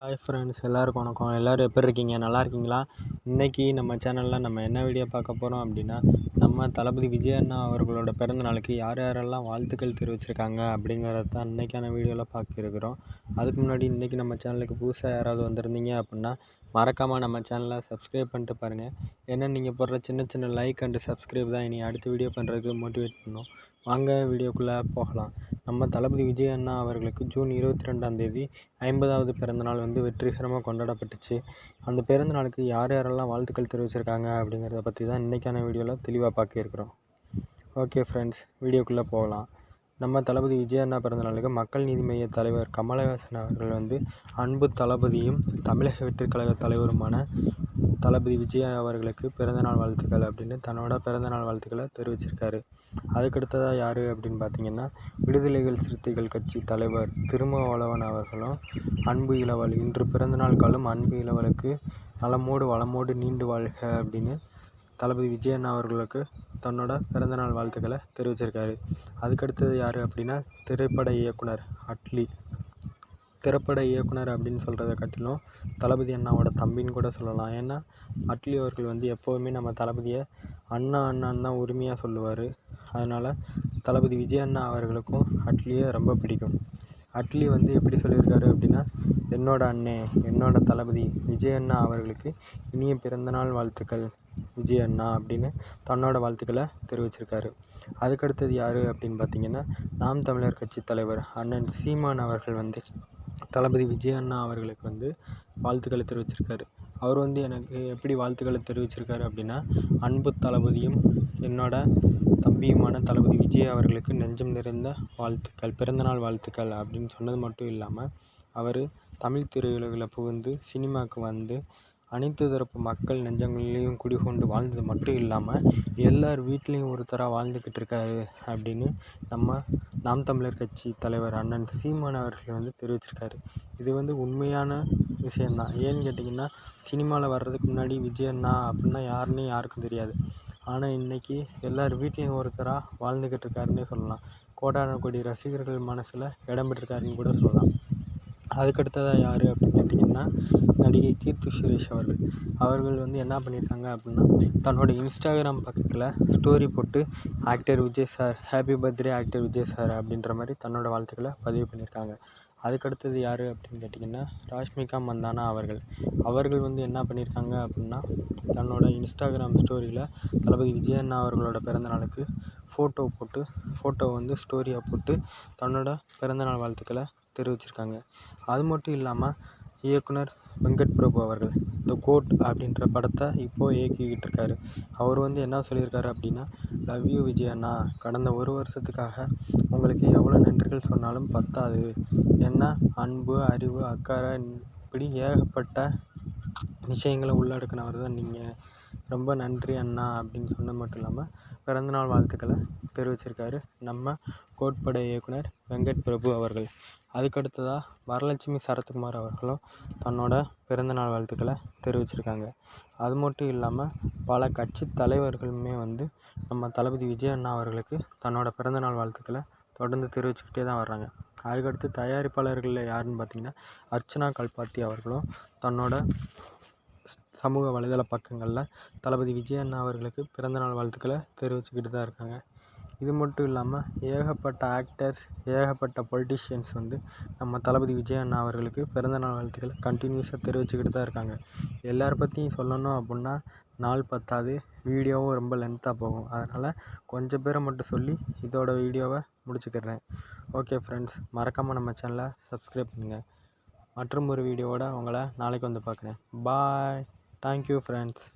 Hi friends, எல்லாருக்கும் வணக்கம். எல்லோரும் எப்படி இருக்கீங்க? நல்லா இருக்கீங்களா? இன்றைக்கி நம்ம சேனலில் நம்ம என்ன வீடியோ பார்க்க போகிறோம் அப்படின்னா, நம்ம தளபதி விஜய் அண்ணா அவர்களோட பிறந்த நாளுக்கு யார் யாரெல்லாம் வாழ்த்துக்கள் தெரிவிச்சிருக்காங்க அப்படிங்கிறது தான் இன்றைக்கான வீடியோவில் பார்க்க இருக்கிறோம். அதுக்கு முன்னாடி இன்றைக்கி நம்ம சேனலுக்கு புதுசாக யாராவது வந்திருந்தீங்க அப்படின்னா மறக்காமல் நம்ம சேனலை சப்ஸ்கிரைப் பண்ணிட்டு பாருங்கள். ஏன்னா நீங்கள் போடுற சின்ன சின்ன லைக் அண்டு சப்ஸ்கிரைப் தான் இனி அடுத்த வீடியோ பண்ணுறதுக்கு மோட்டிவேட் பண்ணும். வாங்க வீடியோக்குள்ளே போகலாம். நம்ம தளபதி விஜய் அண்ணா அவர்களுக்கு ஜூன் 22ஆம் தேதி 50வது பிறந்தநாள் வெற்றிகரமாக கொண்டாடப்பட்டுச்சு. அந்த பிறந்த நாளுக்கு யார் யாரெல்லாம் வாழ்த்துக்கள் தெரிவிச்சிருக்காங்க அப்படிங்கிறத பற்றி தான் இன்றைக்கான வீடியோவில் தெளிவாக பார்க்க இருக்கிறோம். ஓகே ஃப்ரெண்ட்ஸ், வீடியோக்குள்ளே போகலாம். நம்ம தளபதி விஜய் அண்ணா பிறந்த நாளுக்கு மக்கள் நீதி மய்ய தலைவர் கமலஹாசன் அவர்கள் அன்பு தளபதியும் தமிழக வெற்றிக் கழக தலைவருமான தளபதி விஜய் அவர்களுக்கு பிறந்தநாள் வாழ்த்துக்கள் அப்படின்னு தன்னோட பிறந்தநாள் வாழ்த்துக்களை தெரிவிச்சிருக்காரு. அதுக்கடுத்ததாக யார் அப்படின்னு பார்த்தீங்கன்னா, விடுதலைகள் சிறுத்தைகள் கட்சி தலைவர் திருமாவளவன் அவர்களும் அன்பு இளவல் இன்று பிறந்தநாள் காலம் அன்பு இளவலுக்கு நலமோடு வளமோடு நீண்டு வாழ்க அப்படின்னு தளபதி விஜய் அண்ணா அவர்களுக்கு தன்னோட பிறந்தநாள் வாழ்த்துக்களை தெரிவிச்சிருக்காரு. அதுக்கடுத்தது யார் அப்படின்னா, திரைப்பட இயக்குனர் அட்லி. திரைப்பட இயக்குனர் அப்படின்னு சொல்கிறத காட்டிலும் தளபதி அண்ணாவோட தம்பின்னு கூட சொல்லலாம். ஏன்னா அட்லி அவர்கள் எப்போவுமே நம்ம தளபதியை அண்ணா அண்ணான்னு தான் உரிமையாக சொல்லுவார். அதனால் தளபதி விஜய் அண்ணா அவர்களுக்கும் அட்லியை ரொம்ப பிடிக்கும். அட்லி எப்படி சொல்லியிருக்காரு அப்படின்னா, என்னோட அண்ணே, என்னோட தளபதி விஜய் அண்ணா அவர்களுக்கு இனிய பிறந்தநாள் வாழ்த்துக்கள் விஜய் அண்ணா அப்படின்னு தன்னோட வாழ்த்துக்களை தெரிவிச்சிருக்காரு. அதுக்கடுத்தது யார் அப்படின்னு பார்த்தீங்கன்னா, நாம் தமிழர் கட்சி தலைவர் அண்ணன் சீமான் அவர்கள் தளபதி விஜய் அண்ணா அவர்களுக்கு வாழ்த்துக்களை தெரிவிச்சிருக்காரு. அவர் எனக்கு எப்படி வாழ்த்துக்களை தெரிவிச்சிருக்காரு அப்படின்னா, அன்பு தளபதியும் என்னோட தம்பியுமான தளபதி விஜய் அவர்களுக்கு நெஞ்சம் நிறைந்த வாழ்த்துக்கள், பிறந்தநாள் வாழ்த்துக்கள் அப்படின்னு சொன்னது மட்டும் இல்லாமல், அவர் தமிழ் திரையுலகில் புகுந்து சினிமாவுக்கு அனைத்து தரப்பு மக்கள் நெஞ்சங்களிலையும் குடிகொண்டு வாழ்ந்தது மட்டும் இல்லாமல் எல்லார் வீட்லேயும் ஒருத்தராக வாழ்ந்துக்கிட்டு இருக்காரு அப்படின்னு நம்ம நாம் தமிழர் கட்சி தலைவர் அண்ணன் சீமான் அவர்கள் தெரிவிச்சிருக்காரு. இது உண்மையான விஷயந்தான். ஏன்னு கேட்டிங்கன்னா, சினிமாவில் வர்றதுக்கு முன்னாடி விஜய் அண்ணா அப்படின்னா யாருன்னே யாருக்கும் தெரியாது. ஆனால் இன்றைக்கி எல்லார் வீட்லேயும் ஒருத்தராக வாழ்ந்துக்கிட்டு இருக்காருன்னே சொல்லலாம். கோடான கோடி ரசிகர்கள் மனசில் இடம் பெற்றிருக்காருன்னு கூட சொல்லலாம். அதுக்கடுத்ததாக யார் அப்படின்னு கேட்டிங்கன்னா, நடிகை கீர்த்தி சுரேஷ் அவர்கள் என்ன பண்ணியிருக்காங்க அப்படின்னா, தன்னோட இன்ஸ்டாகிராம் பக்கத்தில் ஸ்டோரி போட்டு actor Vijay sir, happy birthday actor Vijay sir அப்படின்ற மாதிரி தன்னோட வாழ்த்துக்களை பதிவு பண்ணியிருக்காங்க. அதுக்கடுத்தது யார் அப்படின்னு கேட்டிங்கன்னா, ராஷ்மிகா மந்தானா அவர்கள் என்ன பண்ணியிருக்காங்க அப்படின்னா, தன்னோட இன்ஸ்டாகிராம் ஸ்டோரியில் தளபதி விஜய் அண்ணா அவர்களோட பிறந்தநாளுக்கு ஃபோட்டோ ஸ்டோரியாக போட்டு தன்னோட பிறந்தநாள் வாழ்த்துக்களை தெரிவிச்சிருக்காங்க. அது மட்டும் இல்லாமல் இயக்குனர் வெங்கட் பிரபு அவர்கள் த கோட் அப்படின்ற படத்தை இப்போது இயக்கிக்கிட்டு இருக்காரு. அவர் என்ன சொல்லியிருக்காரு அப்படின்னா, லவ் யூ விஜய் அண்ணா, கடந்த ஒரு வருஷத்துக்காக உங்களுக்கு எவ்வளோ நன்றிகள் சொன்னாலும் பத்தாது. ஏன்னா அன்பு, அறிவு, அக்கறை இப்படி ஏகப்பட்ட விஷயங்களை உள்ளடக்கினவர் தான் நீங்கள். ரொம்ப நன்றி அண்ணா அப்படின்னு சொன்னது மட்டும் இல்லாமல் பிறந்தநாள் வாழ்த்துக்களை தெரிவிச்சிருக்காரு நம்ம கோட்பட இயக்குனர் வெங்கட் பிரபு அவர்கள். அதுக்கடுத்ததாக வரலட்சுமி சரத்குமார் அவர்களும் தன்னோட பிறந்தநாள் வாழ்த்துக்களை தெரிவிச்சிருக்காங்க. அது மட்டும் இல்லாமல் பல கட்சி தலைவர்களுமே நம்ம தளபதி விஜய் அண்ணா அவர்களுக்கு தன்னோட பிறந்தநாள் வாழ்த்துக்களை தொடர்ந்து தெரிவிச்சுக்கிட்டே தான் வர்றாங்க. அதுக்கடுத்து தயாரிப்பாளர்களில் யாருன்னு பார்த்தீங்கன்னா, அர்ச்சனா கல்பாத்தி அவர்களும் தன்னோட சமூக வலைதள பக்கங்களில் தளபதி விஜய் அண்ணா அவர்களுக்கு பிறந்தநாள் வாழ்த்துக்களை தெரிவிச்சுக்கிட்டு தான் இருக்காங்க. இது மட்டும் இல்லாமல் ஏகப்பட்ட ஆக்டர்ஸ், ஏகப்பட்ட பொலிட்டிஷியன்ஸ் நம்ம தளபதி விஜய் அண்ணா அவர்களுக்கு பிறந்தநாள் வாழ்த்துக்களை கண்டினியூஸாக தெரிவிச்சுக்கிட்டு தான் இருக்காங்க. எல்லாரை பற்றியும் சொல்லணும் அப்படின்னா நாள் பத்தாது, வீடியோவும் ரொம்ப லென்த்தாக போகும். அதனால் கொஞ்சம் பேரை மட்டும் சொல்லி இதோட வீடியோவை முடிச்சுக்கிறேன். ஓகே ஃப்ரெண்ட்ஸ், மறக்காமல் நம்ம சேனலை சப்ஸ்கிரைப் பண்ணுங்கள். மற்றும் ஒரு வீடியோவோட உங்களை நாளைக்கு பார்க்குறேன். பாய். Thank you friends.